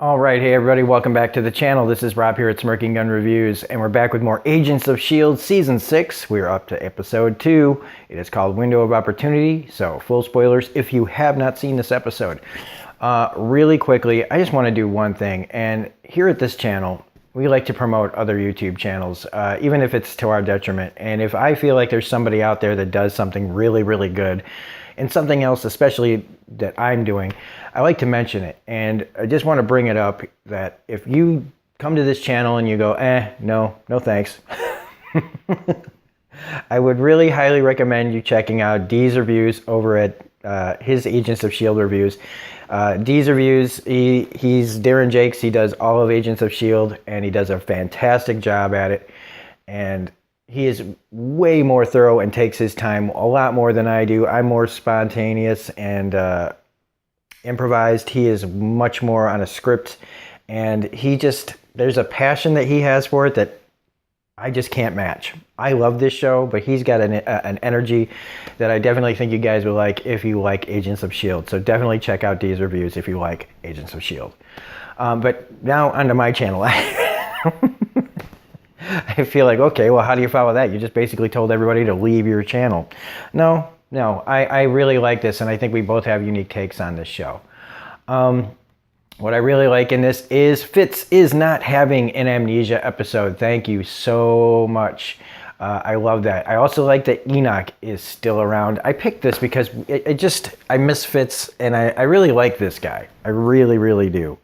All right, hey everybody, welcome back to the channel. This is Rob here at Smirking Gun Reviews, and we're back with more Agents of S.H.I.E.L.D. Season 6. We're up to Episode 2. It is called Window of Opportunity, so full spoilers if you have not seen this episode. Really quickly, I just want to do one thing, and here at this channel, we like to promote other YouTube channels, even if it's to our detriment. And if I feel like there's somebody out there that does something really, really good, and something else especially that I'm doing, I like to mention it. And I just want to bring it up that if you come to this channel and you go, no thanks, I would really highly recommend you checking out Dee's reviews over at his Agents of S.H.I.E.L.D. reviews. Dee's reviews, he's Darren Jakes. He does all of Agents of S.H.I.E.L.D. and he does a fantastic job at it. And he is way more thorough and takes his time a lot more than I do. I'm more spontaneous and improvised. He is much more on a script, and there's a passion that he has for it that I just can't match. I love this show, but he's got an energy that I definitely think you guys would like if you like Agents of S.H.I.E.L.D. So definitely check out Dee's reviews if you like Agents of S.H.I.E.L.D. But now onto my channel. I feel like, okay, well, how do you follow that? You just basically told everybody to leave your channel. No, I really like this, and I think we both have unique takes on this show. What I really like in this is Fitz is not having an amnesia episode. Thank you so much. I love that. I also like that Enoch is still around. I picked this because I miss Fitz, and I really like this guy. I really, really do.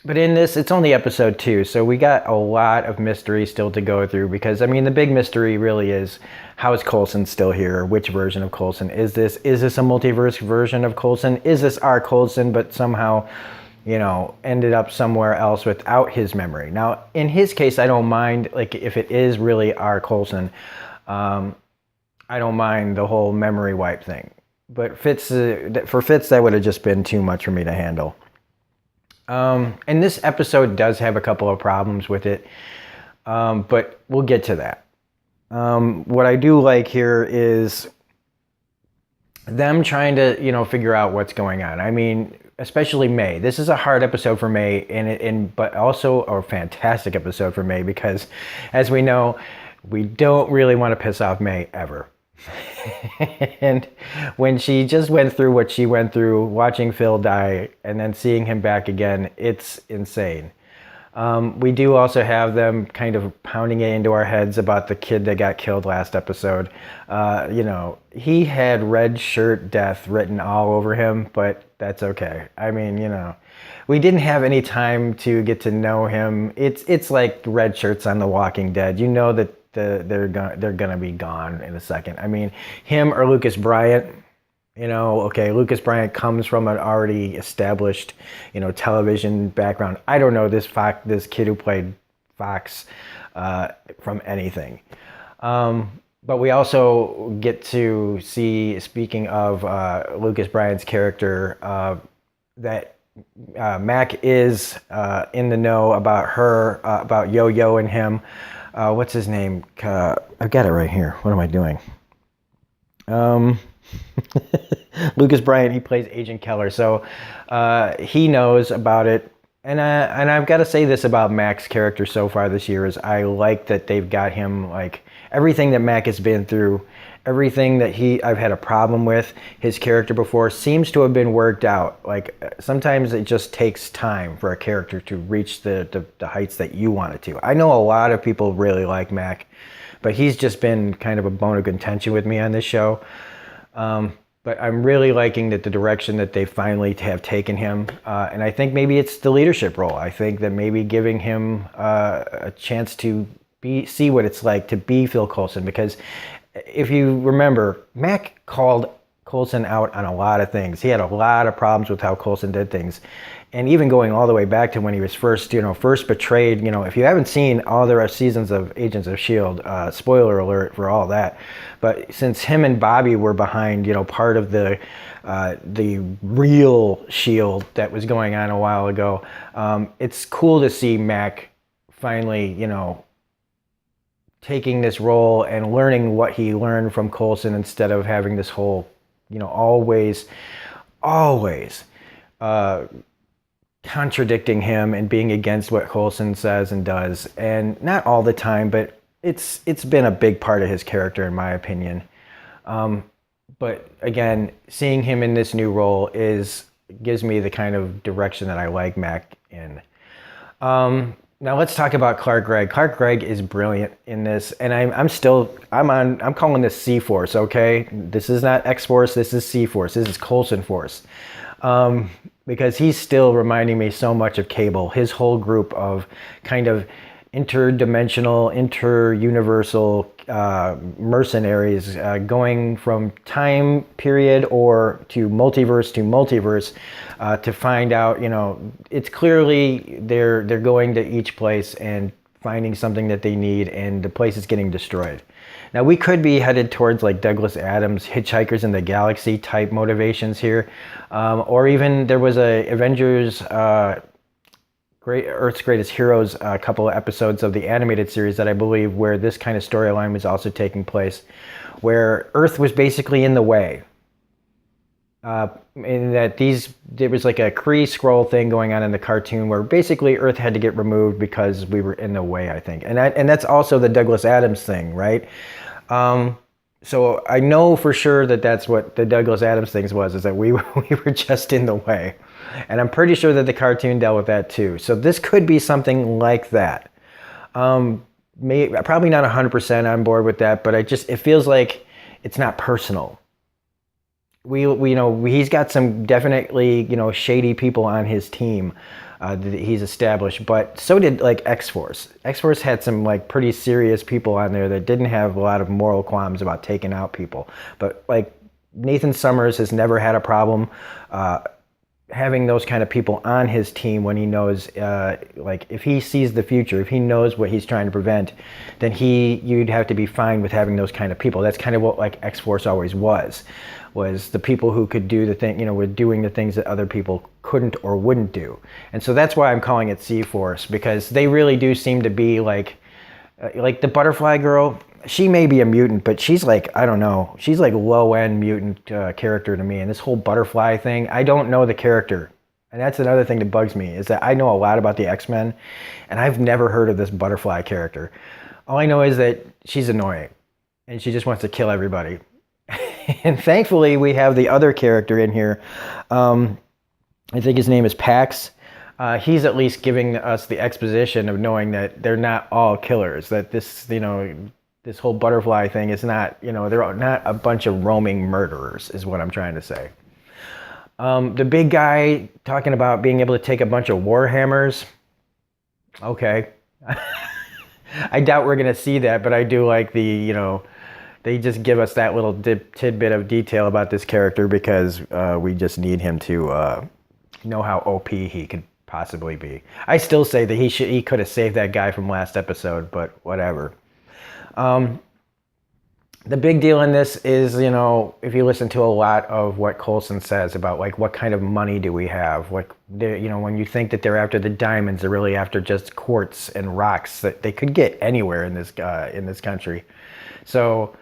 But in this, it's only episode 2, so we got a lot of mystery still to go through because, I mean, the big mystery really is, how is Coulson still here? Which version of Coulson is this? Is this a multiverse version of Coulson? Is this our Coulson, but somehow, ended up somewhere else without his memory? Now, in his case, I don't mind, like, if it is really our Coulson, I don't mind the whole memory wipe thing. But for Fitz, that would have just been too much for me to handle. And this episode does have a couple of problems with it, but we'll get to that. What I do like here is them trying to, figure out what's going on. I mean, especially May. This is a hard episode for May, but also a fantastic episode for May because, as we know, we don't really want to piss off May ever. And when she just went through what she went through, watching Phil die and then seeing him back again, it's insane. We do also have them kind of pounding it into our heads about the kid that got killed last episode. He had red shirt death written all over him, but that's okay. I mean, we didn't have any time to get to know him. It's like red shirts on The Walking Dead. You know that they're gonna be gone in a second. I mean, him or Lucas Bryant, okay, Lucas Bryant comes from an already established, television background. I don't know this kid who played Fox from anything. But we also get to see, speaking of Lucas Bryant's character, that Mac is in the know about her, about Yo-Yo and him. What's his name? I've got it right here. What am I doing? Lucas Bryant, he plays Agent Keller, so he knows about it. And I've got to say this about Mac's character so far this year is I like that they've got him, like, everything that Mac has been through, everything that I've had a problem with, his character before, seems to have been worked out. Like, sometimes it just takes time for a character to reach the heights that you want it to. I know a lot of people really like Mac, but he's just been kind of a bone of contention with me on this show. But I'm really liking the direction that they finally have taken him. And I think maybe it's the leadership role. I think that maybe giving him a chance to see what it's like to be Phil Coulson, because if you remember, Mac called Coulson out on a lot of things. He had a lot of problems with how Coulson did things. And even going all the way back to when he was first betrayed, if you haven't seen all the seasons of Agents of S.H.I.E.L.D., spoiler alert for all that. But since him and Bobby were behind, part of the real S.H.I.E.L.D. that was going on a while ago, it's cool to see Mac finally, taking this role and learning what he learned from Coulson instead of having this whole, always contradicting him and being against what Coulson says and does. And not all the time, but it's been a big part of his character, in my opinion. But again, seeing him in this new role gives me the kind of direction that I like Mac in. Now let's talk about Clark Gregg. Clark Gregg is brilliant in this, and I'm calling this C-Force, okay? This is not X-Force, this is C-Force, this is Coulson Force. Because he's still reminding me so much of Cable. His whole group of kind of interdimensional, inter-universal mercenaries going from time period or to multiverse to find out, it's clearly they're going to each place and finding something that they need, and the place is getting destroyed. Now, we could be headed towards like Douglas Adams, Hitchhikers in the Galaxy type motivations here. Or even there was a Avengers Earth's Greatest Heroes, a couple of episodes of the animated series that I believe where this kind of storyline was also taking place, where Earth was basically in the way. In that there was like a Kree scroll thing going on in the cartoon where basically Earth had to get removed because we were in the way, I think. And that's also the Douglas Adams thing, right? So I know for sure that that's what the Douglas Adams thing was, is that we were just in the way. And I'm pretty sure that the cartoon dealt with that too. So this could be something like that. Probably not 100% on board with that, but it feels like it's not personal. He's got some definitely, shady people on his team that he's established, but so did like X-Force. X-Force had some like pretty serious people on there that didn't have a lot of moral qualms about taking out people. But like Nathan Summers has never had a problem having those kind of people on his team when he knows, like if he sees the future, if he knows what he's trying to prevent, then you'd have to be fine with having those kind of people. That's kind of what like X-Force always was the people who could do the thing, were doing the things that other people couldn't or wouldn't do. And so that's why I'm calling it C-Force, because they really do seem to be like the Butterfly Girl. She may be a mutant, but she's like, I don't know, she's like low-end mutant character to me. And this whole butterfly thing, I don't know the character. And that's another thing that bugs me, is that I know a lot about the X-Men, and I've never heard of this Butterfly character. All I know is that she's annoying, and she just wants to kill everybody. And thankfully, we have the other character in here. I think his name is Pax. He's at least giving us the exposition of knowing that they're not all killers, that this whole butterfly thing is not, they're not a bunch of roaming murderers, is what I'm trying to say. The big guy talking about being able to take a bunch of Warhammers. Okay. I doubt we're going to see that, but I do like they just give us that little tidbit of detail about this character because we just need him to know how OP he could possibly be. I still say that he could have saved that guy from last episode, but whatever. The big deal in this is, if you listen to a lot of what Coulson says about like what kind of money do we have, like when you think that they're after the diamonds, they're really after just quartz and rocks that they could get anywhere in this country. So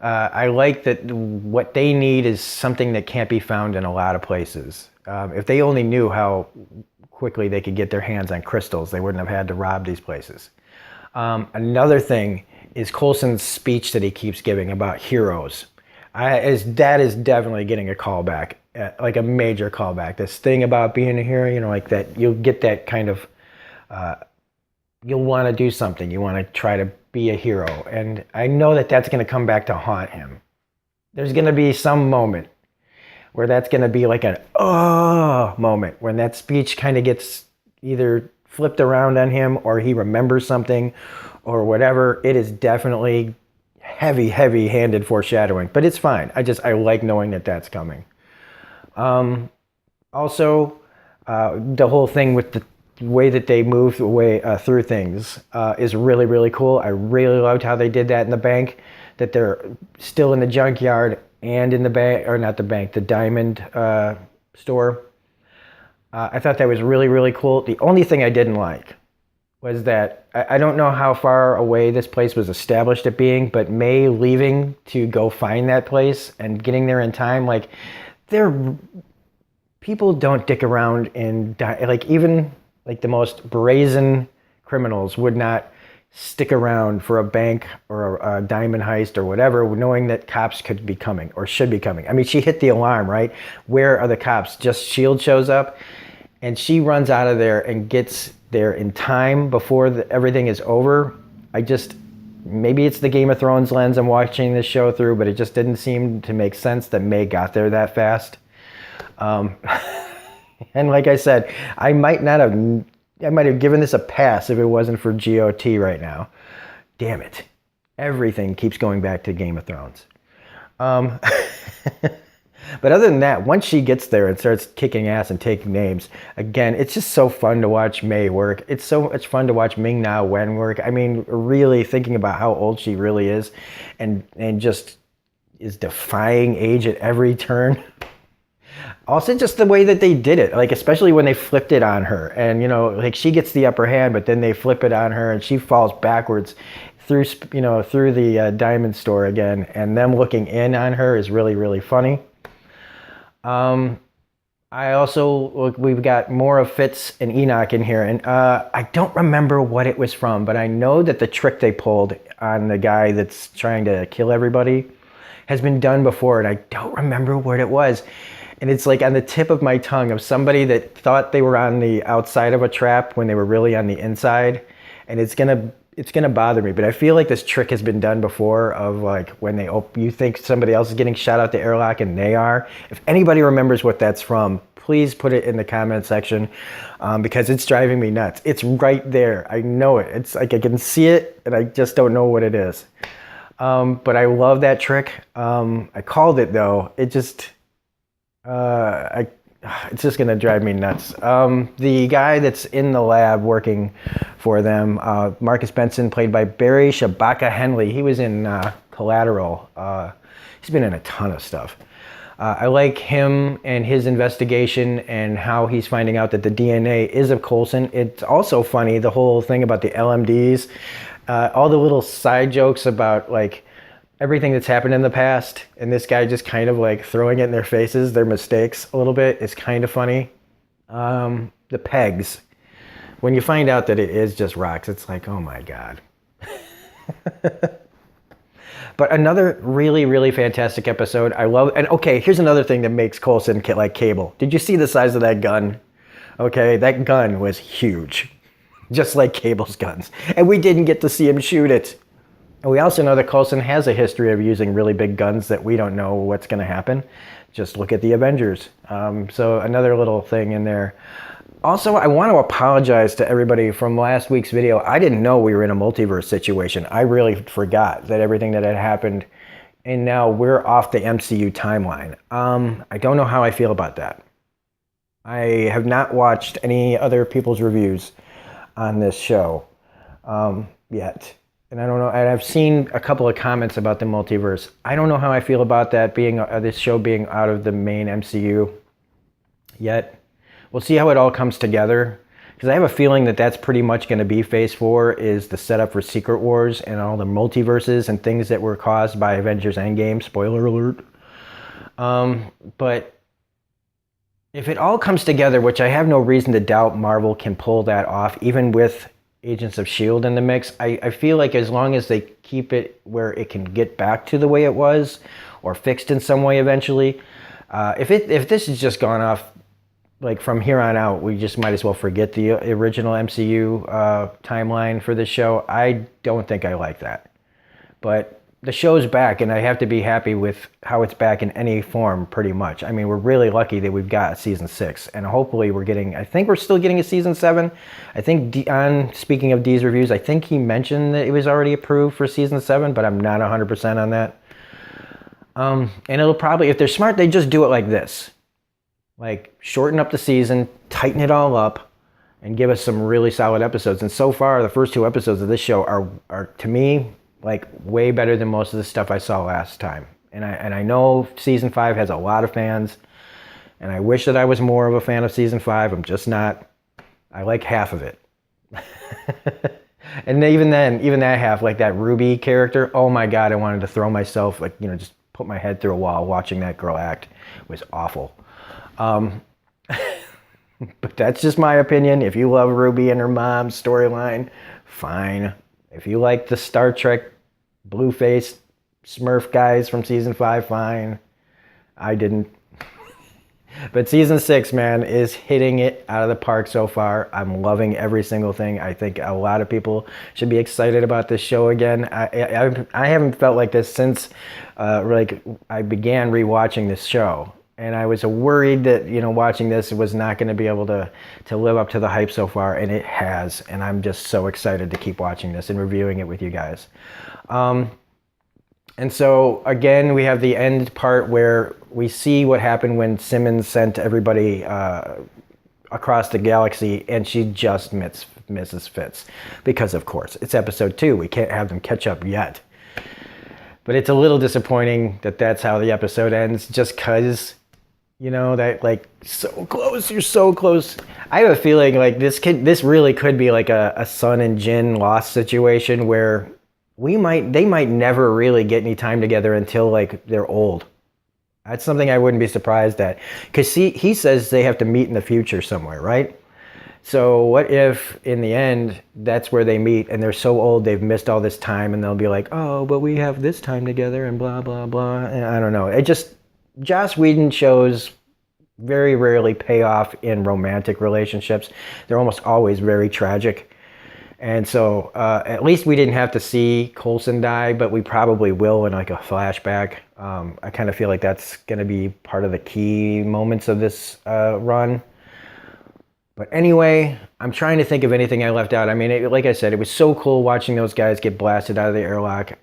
I like that what they need is something that can't be found in a lot of places. If they only knew how quickly they could get their hands on crystals, they wouldn't have had to rob these places. Another thing is Coulson's speech that he keeps giving about heroes. That is definitely getting a callback, like a major callback. This thing about being a hero, like that, you'll get that kind of, you'll want to do something. You want to try to be a hero. And I know that that's going to come back to haunt him. There's going to be some moment where that's going to be like an moment when that speech kind of gets either flipped around on him or he remembers something or whatever. It is definitely heavy-handed foreshadowing, but it's fine. I like knowing that that's coming. Also, the whole thing with the way that they move through things is really, really cool. I really loved how they did that in the bank, that they're still in the junkyard and in the bank, or not the bank, the diamond store. I thought that was really, really cool. The only thing I didn't like was that I don't know how far away this place was established at being, but May leaving to go find that place and getting there in time, like they're people don't dick around like even like the most brazen criminals would not stick around for a bank or a diamond heist or whatever, knowing that cops could be coming or should be coming. I mean, she hit the alarm, right? Where are the cops? Just SHIELD shows up and she runs out of there and gets there in time before everything is over. Maybe it's the Game of Thrones lens I'm watching this show through, but it just didn't seem to make sense that May got there that fast. And like I said, I might have given this a pass if it wasn't for GOT right now. Damn it. Everything keeps going back to Game of Thrones. But other than that, once she gets there and starts kicking ass and taking names, again, it's just so fun to watch May work. It's so much fun to watch Ming-Na Wen work. I mean, really thinking about how old she really is and just is defying age at every turn. Also, just the way that they did it, like especially when they flipped it on her, and like she gets the upper hand, but then they flip it on her, and she falls backwards through the diamond store again, and them looking in on her is really, really funny. We've got more of Fitz and Enoch in here, and I don't remember what it was from, but I know that the trick they pulled on the guy that's trying to kill everybody has been done before, and I don't remember what it was. And it's like on the tip of my tongue of somebody that thought they were on the outside of a trap when they were really on the inside. And it's gonna bother me. But I feel like this trick has been done before of like when you think somebody else is getting shot out the airlock and they are. If anybody remembers what that's from, please put it in the comment section because it's driving me nuts. It's right there. I know it. It's like I can see it and I just don't know what it is. But I love that trick. I called it though. It's just gonna drive me nuts. The guy that's in the lab working for them, Marcus Benson, played by Barry Shabaka Henley. He was in Collateral. He's been in a ton of stuff. I like him and his investigation and how he's finding out that the DNA is of Coulson. It's also funny, the whole thing about the LMDs, all the little side jokes about like everything that's happened in the past, and this guy just kind of like throwing it in their faces, their mistakes a little bit, is kind of funny. The pegs, when you find out that it is just rocks, it's like, oh my God. But another really, really fantastic episode. I love, and okay, here's another thing that makes Coulson like Cable. Did you see the size of that gun? Okay, that gun was huge, just like Cable's guns. And we didn't get to see him shoot it. And we also know that Coulson has a history of using really big guns that we don't know what's going to happen. Just look at the Avengers. So another little thing in there. Also, I want to apologize to everybody from last week's video. I didn't know we were in a multiverse situation. I really forgot that everything that had happened, and now we're off the MCU timeline. I don't know how I feel about that. I have not watched any other people's reviews on this show yet. And I don't know, and I've seen a couple of comments about the multiverse. I don't know how I feel about that being this show being out of the main MCU yet. We'll see how it all comes together, because I have a feeling that that's pretty much going to be Phase 4 is the setup for Secret Wars and all the multiverses and things that were caused by Avengers Endgame. Spoiler alert. But if it all comes together, which I have no reason to doubt Marvel can pull that off, even with Agents of S.H.I.E.L.D. in the mix, I feel like as long as they keep it where it can get back to the way it was or fixed in some way eventually, if this has just gone off like from here on out, we just might as well forget the original MCU timeline for this show. I don't think I like that. But the show's back, and I have to be happy with how it's back in any form, pretty much. I mean, we're really lucky that we've got season 6, and hopefully I think we're still getting a season 7. I think speaking of D's reviews, I think he mentioned that it was already approved for season 7, but I'm not 100% on that. And it'll probably, if they're smart, they just do it like this. Like, shorten up the season, tighten it all up, and give us some really solid episodes. And so far, the first 2 episodes of this show are to me, like way better than most of the stuff I saw last time. And I know season 5 has a lot of fans, and I wish that I was more of a fan of season 5. I'm just not. I like half of it. And even then, even that half, like that Ruby character, oh my God, I wanted to throw myself, like, just put my head through a wall watching that girl act. It was awful. But that's just my opinion. If you love Ruby and her mom's storyline, fine. If you like the Star Trek blue-faced Smurf guys from season 5, fine. I didn't. But season 6, man, is hitting it out of the park so far. I'm loving every single thing. I think a lot of people should be excited about this show again. I haven't felt like this since like I began rewatching this show. And I was worried that, watching this was not going to be able to live up to the hype so far, and it has. And I'm just so excited to keep watching this and reviewing it with you guys. And so, again, we have the end part where we see what happened when Simmons sent everybody across the galaxy, and she just misses Fitz. Because, of course, it's episode 2. We can't have them catch up yet. But it's a little disappointing that that's how the episode ends, just because, that, like, so close, you're so close. I have a feeling, like, this really could be like a Sun and Jin Lost situation where they might never really get any time together until, like, they're old. That's something I wouldn't be surprised at. Because he says they have to meet in the future somewhere, right? So what if, in the end, that's where they meet, and they're so old they've missed all this time, and they'll be like, oh, but we have this time together, and blah, blah, blah. And I don't know. Joss Whedon shows very rarely pay off in romantic relationships. They're almost always very tragic. And so at least we didn't have to see Coulson die, but we probably will in like a flashback. I kind of feel like that's going to be part of the key moments of this run. But anyway, I'm trying to think of anything I left out. I mean, like I said, it was so cool watching those guys get blasted out of the airlock.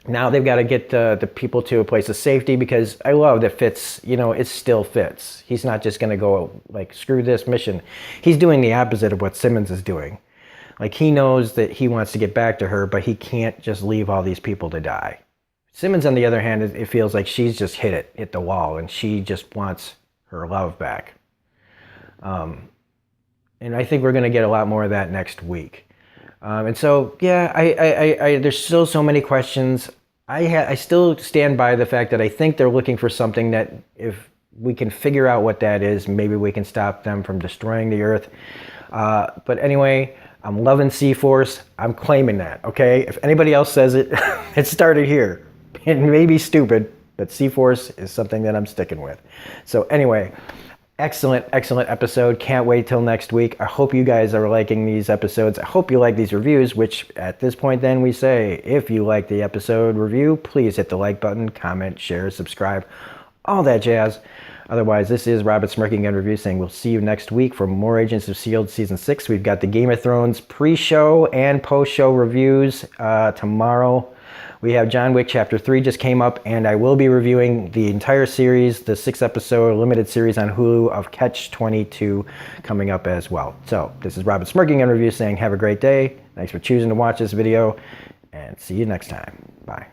Now they've got to get the people to a place of safety, because I love that Fitz, it still Fitz. He's not just going to go, like, screw this mission. He's doing the opposite of what Simmons is doing. Like, he knows that he wants to get back to her, but he can't just leave all these people to die. Simmons, on the other hand, it feels like she's just hit the wall, and she just wants her love back. And I think we're going to get a lot more of that next week. And so, yeah, I there's still so many questions. I still stand by the fact that I think they're looking for something that, if we can figure out what that is, maybe we can stop them from destroying the Earth. But anyway, I'm loving C-Force. I'm claiming that, okay? If anybody else says it, it started here. It may be stupid, but C-Force is something that I'm sticking with. So anyway, excellent episode. Can't wait till next week. I hope you guys are liking these episodes. I hope you like these reviews, which at this point then we say, if you like the episode review, please hit the like button, comment, share, subscribe, all that jazz. Otherwise, this is Robert Smirking Gun Review saying we'll see you next week for more Agents of S.H.I.E.L.D. Season 6. We've got the Game of Thrones pre-show and post-show reviews tomorrow. We have John Wick Chapter 3 just came up, and I will be reviewing the entire series, the 6-episode limited series on Hulu of Catch-22 coming up as well. So, this is Robert Smirking Gun Review saying have a great day. Thanks for choosing to watch this video, and see you next time. Bye.